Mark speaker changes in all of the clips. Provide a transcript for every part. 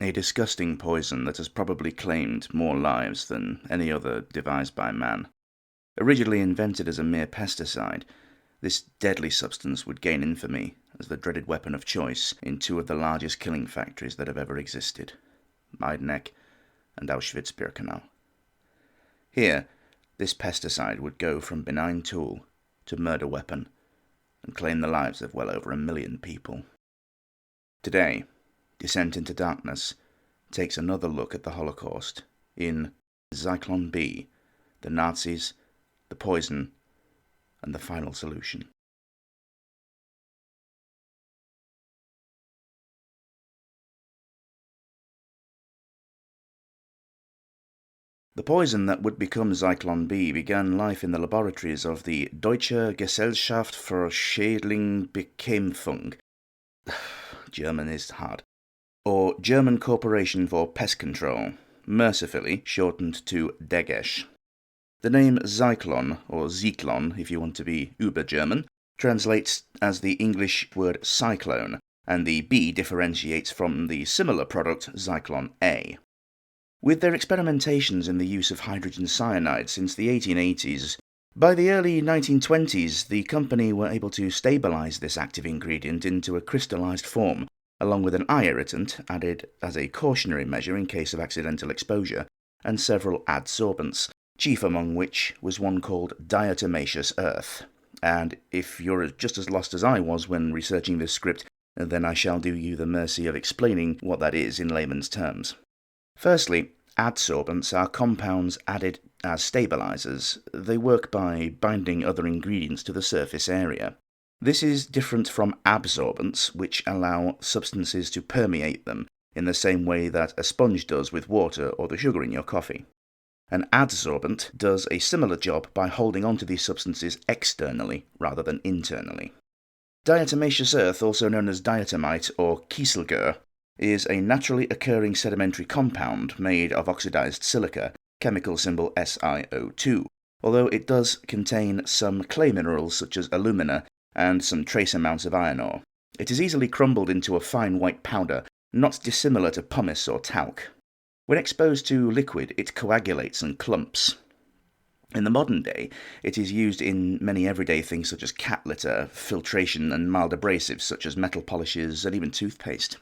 Speaker 1: a disgusting poison that has probably claimed more lives than any other devised by man. Originally invented as a mere pesticide, this deadly substance would gain infamy as the dreaded weapon of choice in two of the largest killing factories that have ever existed, Degesch and Auschwitz Birkenau. Here, this pesticide would go from benign tool to murder weapon and claim the lives of well over 1 million people. Today, Descent into Darkness takes another look at the Holocaust in Zyklon B, the Nazis, the poison, and the final solution. The poison that would become Zyklon B began life in the laboratories of the Deutsche Gesellschaft für Schädlingsbekämpfung. German is hard. Or German Corporation for Pest Control, mercifully shortened to Degesch. The name Zyklon, or Zyklon if you want to be uber-German, translates as the English word cyclone, and the B differentiates from the similar product Zyklon A. With their experimentations in the use of hydrogen cyanide since the 1880s, by the early 1920s the company were able to stabilize this active ingredient into a crystallized form, along with an eye irritant added as a cautionary measure in case of accidental exposure, and several adsorbents, chief among which was one called diatomaceous earth. And if you're just as lost as I was when researching this script, then I shall do you the mercy of explaining what that is in layman's terms. Firstly, adsorbents are compounds added as stabilizers. They work by binding other ingredients to the surface area. This is different from absorbents, which allow substances to permeate them in the same way that a sponge does with water or the sugar in your coffee. An adsorbent does a similar job by holding onto these substances externally rather than internally. Diatomaceous earth, also known as diatomite or kieselguhr, is a naturally occurring sedimentary compound made of oxidized silica, chemical symbol SiO2, although it does contain some clay minerals such as alumina and some trace amounts of iron ore. It is easily crumbled into a fine white powder, not dissimilar to pumice or talc. When exposed to liquid, it coagulates and clumps. In the modern day, it is used in many everyday things such as cat litter, filtration, and mild abrasives such as metal polishes and even toothpaste.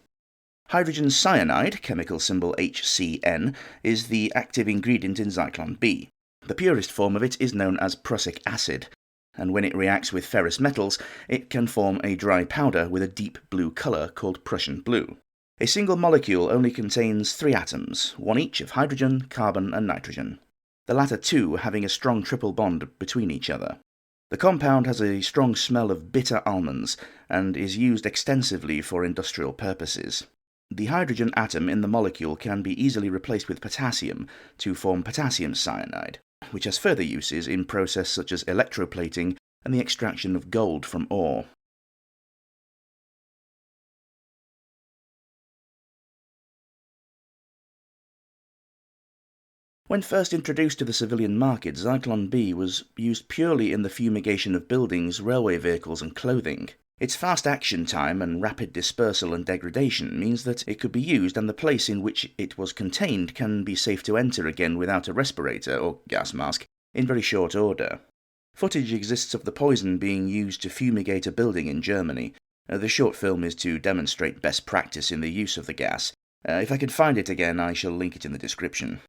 Speaker 1: Hydrogen cyanide, chemical symbol HCN, is the active ingredient in Zyklon B. The purest form of it is known as prussic acid, and when it reacts with ferrous metals, it can form a dry powder with a deep blue colour called Prussian blue. A single molecule only contains 3 atoms, one each of hydrogen, carbon, and nitrogen, the latter two having a strong triple bond between each other. The compound has a strong smell of bitter almonds and is used extensively for industrial purposes. The hydrogen atom in the molecule can be easily replaced with potassium to form potassium cyanide, which has further uses in processes such as electroplating and the extraction of gold from ore. When first introduced to the civilian market, Zyklon B was used purely in the fumigation of buildings, railway vehicles, and clothing. Its fast action time and rapid dispersal and degradation means that it could be used, and the place in which it was contained can be safe to enter again without a respirator or gas mask in very short order. Footage exists of the poison being used to fumigate a building in Germany. The short film is to demonstrate best practice in the use of the gas. If I can find it again, I shall link it in the description.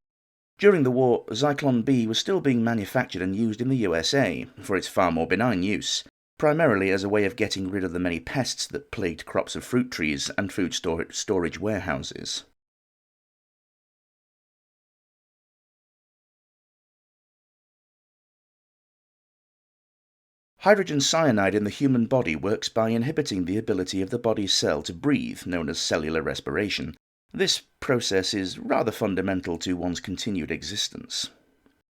Speaker 1: During the war, Zyklon B was still being manufactured and used in the USA for its far more benign use, primarily as a way of getting rid of the many pests that plagued crops of fruit trees and food storage warehouses. Hydrogen cyanide in the human body works by inhibiting the ability of the body's cell to breathe, known as cellular respiration. This process is rather fundamental to one's continued existence.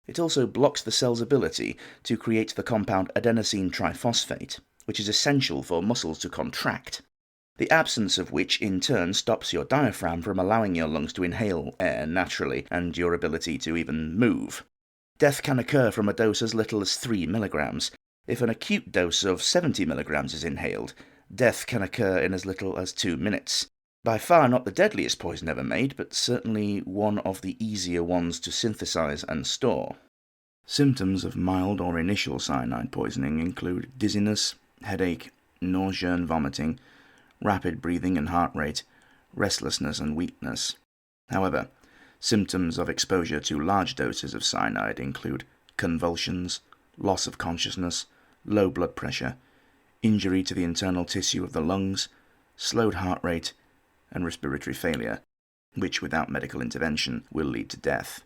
Speaker 1: It also blocks the cell's ability to create the compound adenosine triphosphate, which is essential for muscles to contract, the absence of which in turn stops your diaphragm from allowing your lungs to inhale air naturally and your ability to even move. Death can occur from a dose as little as 3 milligrams. If an acute dose of 70 milligrams is inhaled, death can occur in as little as 2 minutes. By far not the deadliest poison ever made, but certainly one of the easier ones to synthesize and store. Symptoms of mild or initial cyanide poisoning include dizziness, headache, nausea and vomiting, rapid breathing and heart rate, restlessness and weakness. However, symptoms of exposure to large doses of cyanide include convulsions, loss of consciousness, low blood pressure, injury to the internal tissue of the lungs, slowed heart rate, and respiratory failure, which without medical intervention will lead to death.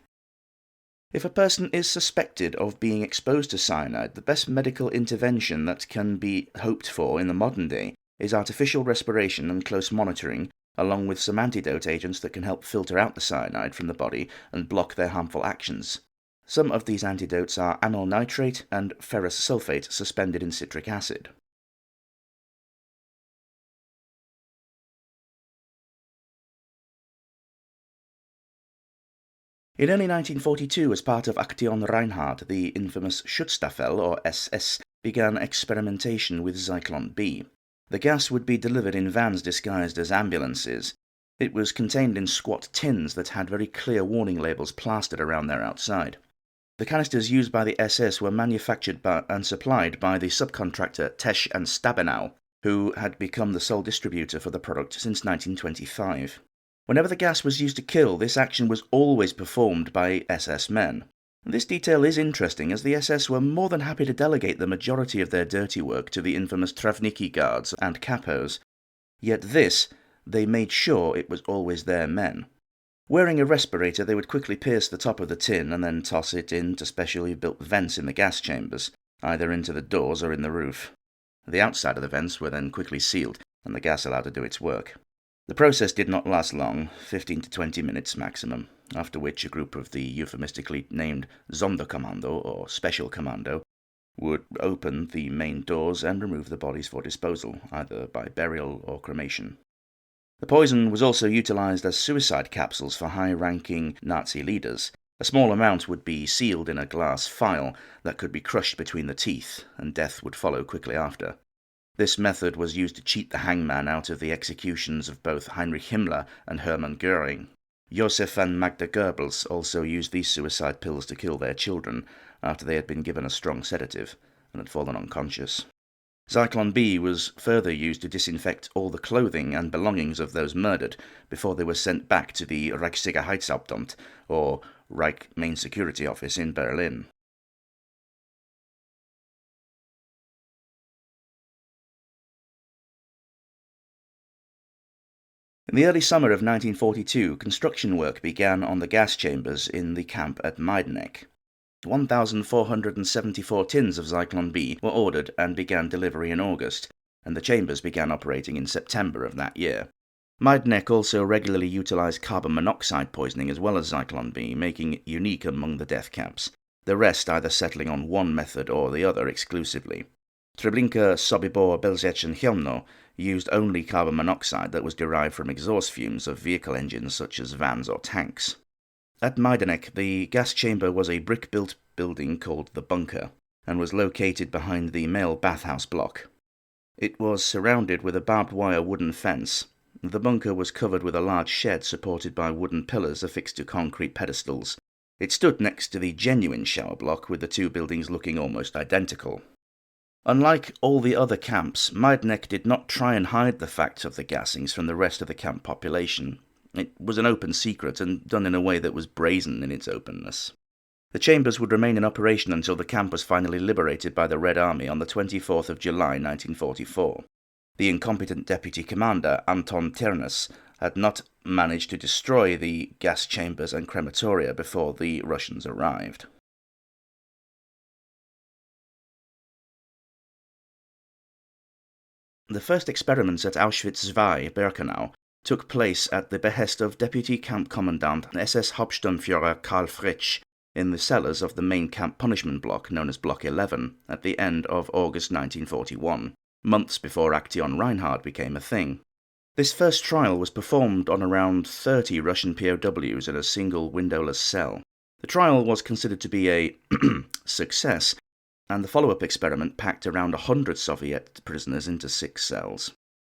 Speaker 1: If a person is suspected of being exposed to cyanide, the best medical intervention that can be hoped for in the modern day is artificial respiration and close monitoring, along with some antidote agents that can help filter out the cyanide from the body and block their harmful actions. Some of these antidotes are amyl nitrate and ferrous sulfate suspended in citric acid. In early 1942, as part of Aktion Reinhardt, the infamous Schutzstaffel, or SS, began experimentation with Zyklon B. The gas would be delivered in vans disguised as ambulances. It was contained in squat tins that had very clear warning labels plastered around their outside. The canisters used by the SS were manufactured and supplied by the subcontractor Degesch and Birkenau, who had become the sole distributor for the product since 1925. Whenever the gas was used to kill, this action was always performed by SS men. This detail is interesting, as the SS were more than happy to delegate the majority of their dirty work to the infamous Travniki guards and capos. Yet this, they made sure it was always their men. Wearing a respirator, they would quickly pierce the top of the tin and then toss it into specially built vents in the gas chambers, either into the doors or in the roof. The outside of the vents were then quickly sealed, and the gas allowed to do its work. The process did not last long, 15 to 20 minutes maximum, after which a group of the euphemistically named Sonderkommando, or Special Commando, would open the main doors and remove the bodies for disposal, either by burial or cremation. The poison was also utilized as suicide capsules for high-ranking Nazi leaders. A small amount would be sealed in a glass phial that could be crushed between the teeth, and death would follow quickly after. This method was used to cheat the hangman out of the executions of both Heinrich Himmler and Hermann Göring. Josef and Magda Goebbels also used these suicide pills to kill their children after they had been given a strong sedative and had fallen unconscious. Zyklon B was further used to disinfect all the clothing and belongings of those murdered before they were sent back to the Reichssicherheitshauptamt, or Reich Main Security Office in Berlin. In the early summer of 1942, construction work began on the gas chambers in the camp at Majdanek. 1,474 tins of Zyklon B were ordered and began delivery in August, and the chambers began operating in September of that year. Majdanek also regularly utilized carbon monoxide poisoning as well as Zyklon B, making it unique among the death camps, the rest either settling on one method or the other exclusively. Treblinka, Sobibor, Belzec and Chełmno used only carbon monoxide that was derived from exhaust fumes of vehicle engines such as vans or tanks. At Majdanek, the gas chamber was a brick-built building called the bunker, and was located behind the male bathhouse block. It was surrounded with a barbed wire wooden fence. The bunker was covered with a large shed supported by wooden pillars affixed to concrete pedestals. It stood next to the genuine shower block, with the two buildings looking almost identical. Unlike all the other camps, Majdanek did not try and hide the facts of the gassings from the rest of the camp population. It was an open secret, and done in a way that was brazen in its openness. The chambers would remain in operation until the camp was finally liberated by the Red Army on the 24th of July 1944. The incompetent deputy commander, Anton Ternes, had not managed to destroy the gas chambers and crematoria before the Russians arrived. The first experiments at Auschwitz II Birkenau took place at the behest of Deputy Camp Commandant SS Hauptsturmführer Karl Fritsch in the cellars of the main camp punishment block known as Block 11 at the end of August 1941, months before Aktion Reinhardt became a thing. This first trial was performed on around 30 Russian POWs in a single windowless cell. The trial was considered to be a success, and the follow-up experiment packed around 100 Soviet prisoners into 6 cells.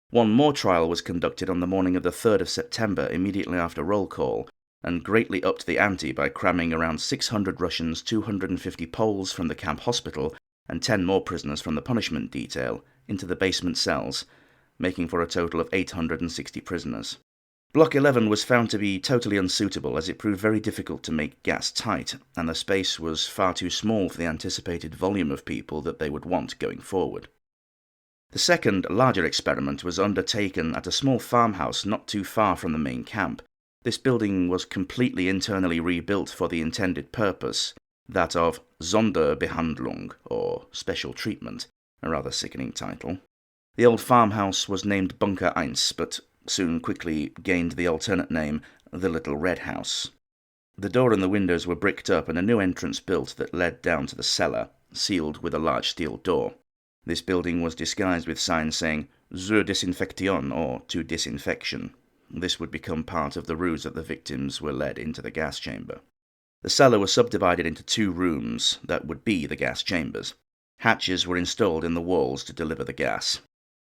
Speaker 1: One more trial was conducted on the morning of the 3rd of September, immediately after roll call, and greatly upped the ante by cramming around 600 Russians, 250 Poles from the camp hospital, and 10 more prisoners from the punishment detail into the basement cells, making for a total of 860 prisoners. Block 11 was found to be totally unsuitable, as it proved very difficult to make gas tight, and the space was far too small for the anticipated volume of people that they would want going forward. The second, larger experiment was undertaken at a small farmhouse not too far from the main camp. This building was completely internally rebuilt for the intended purpose, that of Sonderbehandlung, or special treatment, a rather sickening title. The old farmhouse was named Bunker 1, but soon quickly gained the alternate name, the Little Red House. The door and the windows were bricked up and a new entrance built that led down to the cellar, sealed with a large steel door. This building was disguised with signs saying Zur Desinfektion, or to disinfection. This would become part of the ruse that the victims were led into the gas chamber. The cellar was subdivided into 2 rooms that would be the gas chambers. Hatches were installed in the walls to deliver the gas.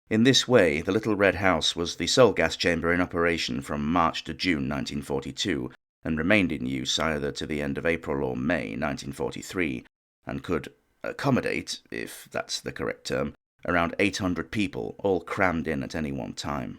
Speaker 1: In this way, the Little Red House was the sole gas chamber in operation from March to June 1942, and remained in use either to the end of April or May 1943, and could accommodate, if that's the correct term, around 800 people, all crammed in at any one time.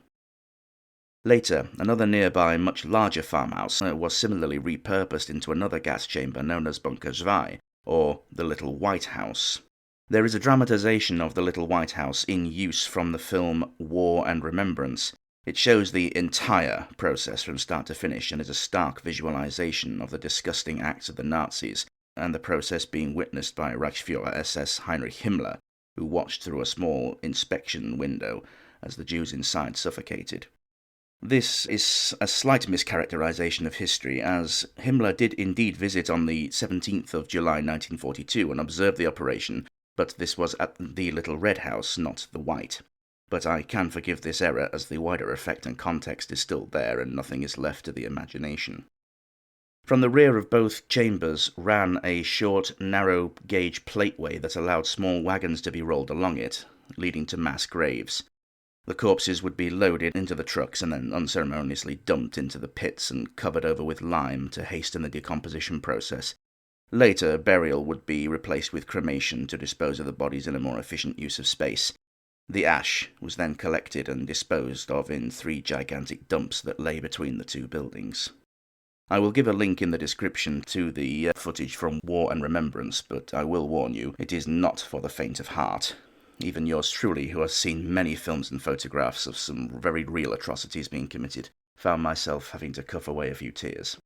Speaker 1: Later, another nearby, much larger farmhouse was similarly repurposed into another gas chamber known as Bunker 2, or the Little White House. There is a dramatization of the Little White House in use from the film War and Remembrance. It shows the entire process from start to finish and is a stark visualization of the disgusting acts of the Nazis, and the process being witnessed by Reichsführer SS Heinrich Himmler, who watched through a small inspection window as the Jews inside suffocated. This is a slight mischaracterization of history, as Himmler did indeed visit on the 17th of July 1942 and observe the operation, but this was at the Little Red House, not the White. But I can forgive this error, as the wider effect and context is still there and nothing is left to the imagination. From the rear of both chambers ran a short, narrow-gauge plateway that allowed small wagons to be rolled along it, leading to mass graves. The corpses would be loaded into the trucks and then unceremoniously dumped into the pits and covered over with lime to hasten the decomposition process. Later, burial would be replaced with cremation to dispose of the bodies in a more efficient use of space. The ash was then collected and disposed of in 3 gigantic dumps that lay between the 2 buildings. I will give a link in the description to the footage from War and Remembrance, but I will warn you, it is not for the faint of heart. Even yours truly, who has seen many films and photographs of some very real atrocities being committed, found myself having to cough away a few tears.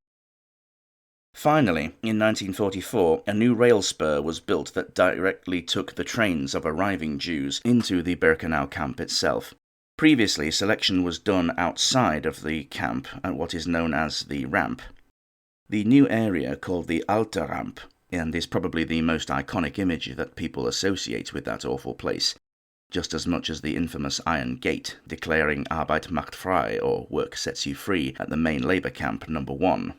Speaker 1: Finally, in 1944, a new rail spur was built that directly took the trains of arriving Jews into the Birkenau camp itself. Previously, selection was done outside of the camp at what is known as the ramp. The new area, called the Alte Ramp, and is probably the most iconic image that people associate with that awful place, just as much as the infamous Iron Gate, declaring Arbeit macht frei, or work sets you free, at the main labour camp number 1.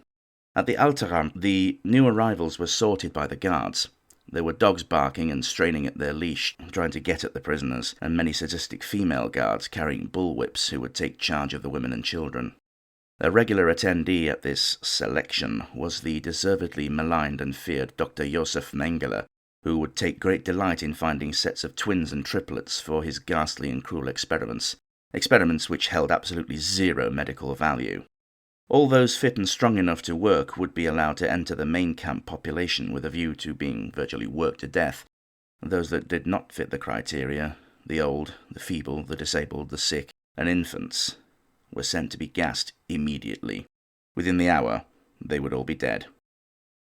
Speaker 1: At the Alte Ramp, the new arrivals were sorted by the guards. There were dogs barking and straining at their leash, trying to get at the prisoners, and many sadistic female guards carrying bullwhips who would take charge of the women and children. A regular attendee at this selection was the deservedly maligned and feared Dr. Josef Mengele, who would take great delight in finding sets of twins and triplets for his ghastly and cruel experiments which held absolutely zero medical value. All those fit and strong enough to work would be allowed to enter the main camp population with a view to being virtually worked to death. Those that did not fit the criteria, the old, the feeble, the disabled, the sick, and infants, were sent to be gassed immediately. Within the hour, they would all be dead.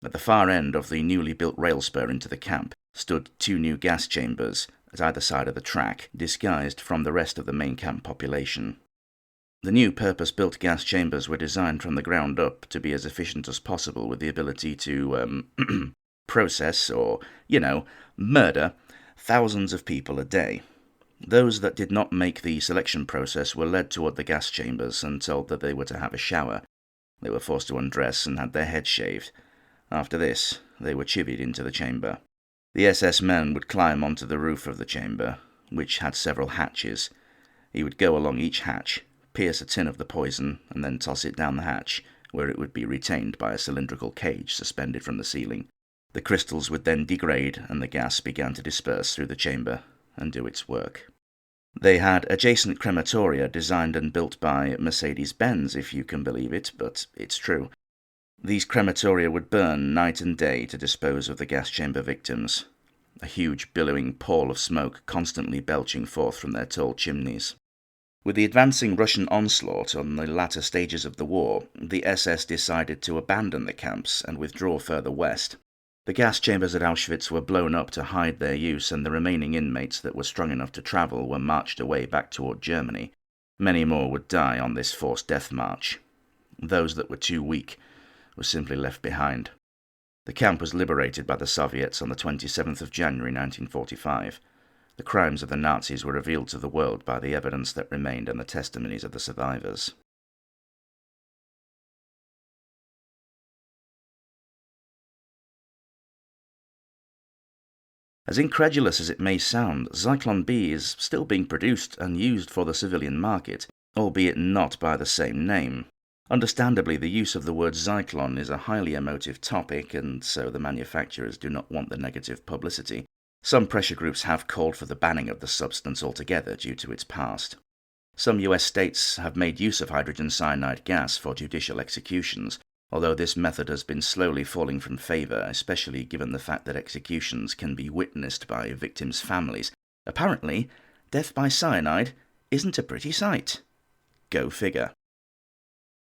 Speaker 1: At the far end of the newly built rail spur into the camp stood 2 new gas chambers at either side of the track, disguised from the rest of the main camp population. The new purpose-built gas chambers were designed from the ground up to be as efficient as possible, with the ability to process or, murder thousands of people a day. Those that did not make the selection process were led toward the gas chambers and told that they were to have a shower. They were forced to undress and had their heads shaved. After this, they were chivied into the chamber. The SS men would climb onto the roof of the chamber, which had several hatches. He would go along each hatch, pierce a tin of the poison, and then toss it down the hatch, where it would be retained by a cylindrical cage suspended from the ceiling. The crystals would then degrade, and the gas began to disperse through the chamber and do its work. They had adjacent crematoria designed and built by Mercedes-Benz, if you can believe it, but it's true. These crematoria would burn night and day to dispose of the gas chamber victims, a huge billowing pall of smoke constantly belching forth from their tall chimneys. With the advancing Russian onslaught on the latter stages of the war, the SS decided to abandon the camps and withdraw further west. The gas chambers at Auschwitz were blown up to hide their use, and the remaining inmates that were strong enough to travel were marched away back toward Germany. Many more would die on this forced death march. Those that were too weak were simply left behind. The camp was liberated by the Soviets on the 27th of January 1945. The crimes of the Nazis were revealed to the world by the evidence that remained and the testimonies of the survivors. As incredulous as it may sound, Zyklon B is still being produced and used for the civilian market, albeit not by the same name. Understandably, the use of the word Zyklon is a highly emotive topic, and so the manufacturers do not want the negative publicity. Some pressure groups have called for the banning of the substance altogether due to its past. Some US states have made use of hydrogen cyanide gas for judicial executions, although this method has been slowly falling from favour, especially given the fact that executions can be witnessed by victims' families. Apparently, death by cyanide isn't a pretty sight. Go figure.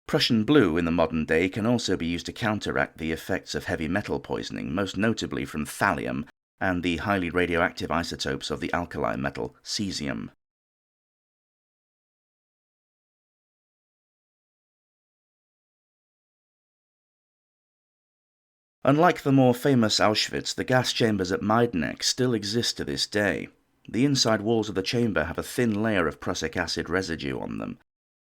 Speaker 1: Prussian blue in the modern day can also be used to counteract the effects of heavy metal poisoning, most notably from thallium and the highly radioactive isotopes of the alkali metal cesium. Unlike the more famous Auschwitz, the gas chambers at Majdanek still exist to this day. The inside walls of the chamber have a thin layer of prussic acid residue on them.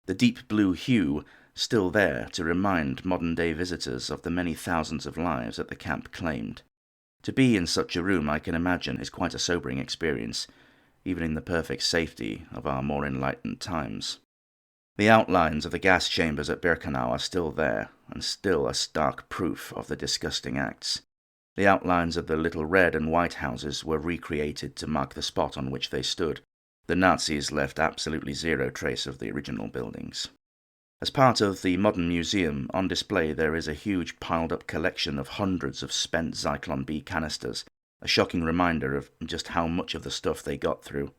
Speaker 1: The deep blue hue still there to remind modern-day visitors of the many thousands of lives that the camp claimed. To be in such a room, I can imagine, is quite a sobering experience, even in the perfect safety of our more enlightened times. The outlines of the gas chambers at Birkenau are still there, and still a stark proof of the disgusting acts. The outlines of the little red and white houses were recreated to mark the spot on which they stood. The Nazis left absolutely zero trace of the original buildings. As part of the modern museum, on display there is a huge piled-up collection of hundreds of spent Zyklon B canisters, a shocking reminder of just how much of the stuff they got through.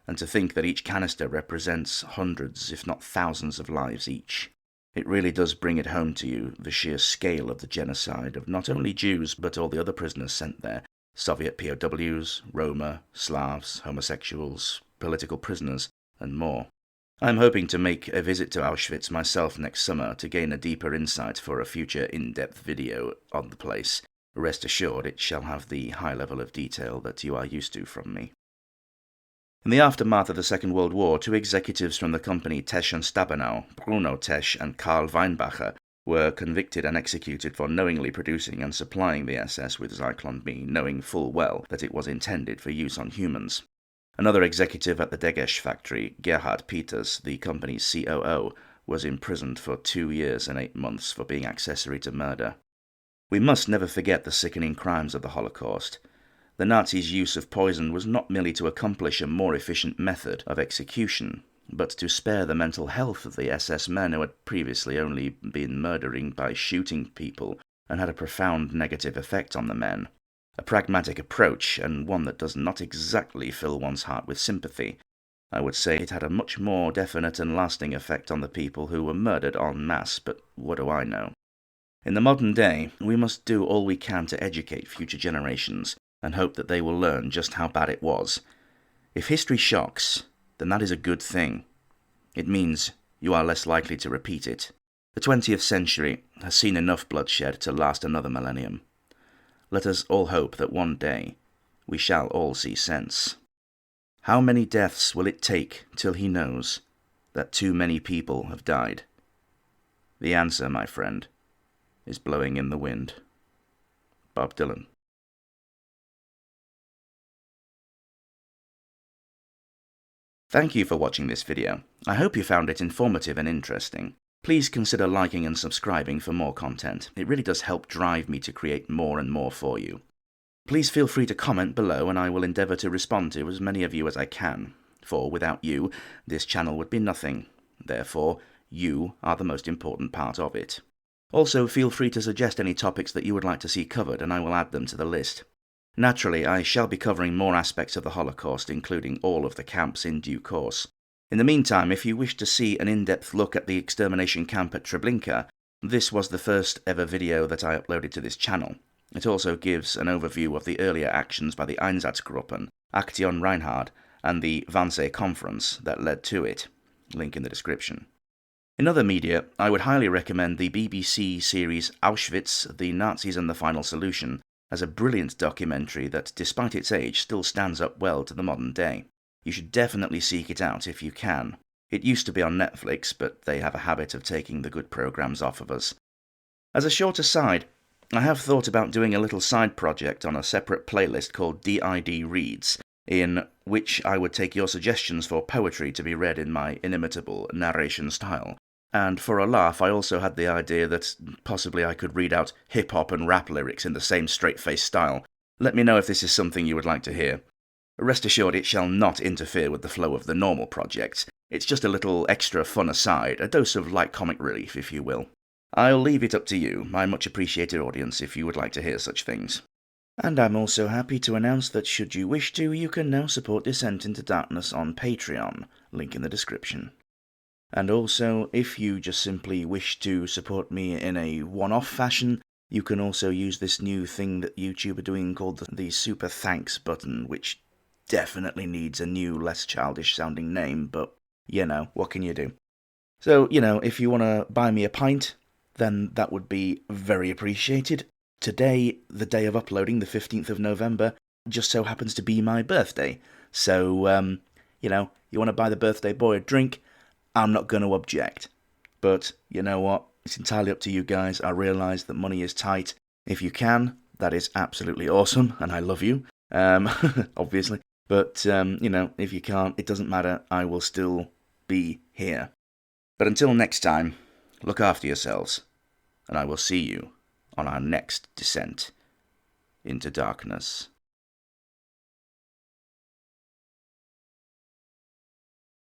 Speaker 1: And to think that each canister represents hundreds, if not thousands of lives each. It really does bring it home to you, the sheer scale of the genocide of not only Jews, but all the other prisoners sent there, Soviet POWs, Roma, Slavs, homosexuals, political prisoners, and more. I'm hoping to make a visit to Auschwitz myself next summer to gain a deeper insight for a future in-depth video on the place. Rest assured it shall have the high level of detail that you are used to from me. In the aftermath of the Second World War, two executives from the company Degesch and Stabenau, Bruno Degesch and Karl Weinbacher, were convicted and executed for knowingly producing and supplying the SS with Zyklon B, knowing full well that it was intended for use on humans. Another executive at the Degesch factory, Gerhard Peters, the company's COO, was imprisoned for 2 years and 8 months for being accessory to murder. We must never forget the sickening crimes of the Holocaust. The Nazis' use of poison was not merely to accomplish a more efficient method of execution, but to spare the mental health of the SS men who had previously only been murdering by shooting people and had a profound negative effect on the men. A pragmatic approach, and one that does not exactly fill one's heart with sympathy. I would say it had a much more definite and lasting effect on the people who were murdered en masse, but what do I know? In the modern day, we must do all we can to educate future generations, and hope that they will learn just how bad it was. If history shocks, then that is a good thing. It means you are less likely to repeat it. The 20th century has seen enough bloodshed to last another millennium. Let us all hope that one day we shall all see sense. How many deaths will it take till he knows that too many people have died? The answer, my friend, is blowing in the wind. Bob Dylan. Thank you for watching this video. I hope you found it informative and interesting. Please consider liking and subscribing for more content. It really does help drive me to create more and more for you. Please feel free to comment below and I will endeavour to respond to as many of you as I can. For without you, this channel would be nothing. Therefore, you are the most important part of it. Also, feel free to suggest any topics that you would like to see covered and I will add them to the list. Naturally, I shall be covering more aspects of the Holocaust, including all of the camps, in due course. In the meantime, if you wish to see an in-depth look at the extermination camp at Treblinka, this was the first ever video that I uploaded to this channel. It also gives an overview of the earlier actions by the Einsatzgruppen, Aktion Reinhard, and the Wannsee Conference that led to it. Link in the description. In other media, I would highly recommend the BBC series Auschwitz, the Nazis and the Final Solution, as a brilliant documentary that, despite its age, still stands up well to the modern day. You should definitely seek it out if you can. It used to be on Netflix, but they have a habit of taking the good programs off of us. As a short aside, I have thought about doing a little side project on a separate playlist called DID Reads, in which I would take your suggestions for poetry to be read in my inimitable narration style. And for a laugh, I also had the idea that possibly I could read out hip-hop and rap lyrics in the same straight-faced style. Let me know if this is something you would like to hear. Rest assured it shall not interfere with the flow of the normal project. It's just a little extra fun aside, a dose of light comic relief, if you will. I'll leave it up to you, my much appreciated audience, if you would like to hear such things. And I'm also happy to announce that should you wish to, you can now support Descent into Darkness on Patreon, link in the description. And also, if you just simply wish to support me in a one-off fashion, you can also use this new thing that YouTube are doing called the Super Thanks button, which definitely needs a new, less childish-sounding name, but, you know, what can you do? So, you know, if you want to buy me a pint, then that would be very appreciated. Today, the day of uploading, the 15th of November, just so happens to be my birthday. So, you know, you want to buy the birthday boy a drink, I'm not going to object. But, you know what, it's entirely up to you guys. I realise that money is tight. If you can, that is absolutely awesome, and I love you, obviously. But, you know, if you can't, it doesn't matter, I will still be here. But until next time, look after yourselves, and I will see you on our next descent into darkness.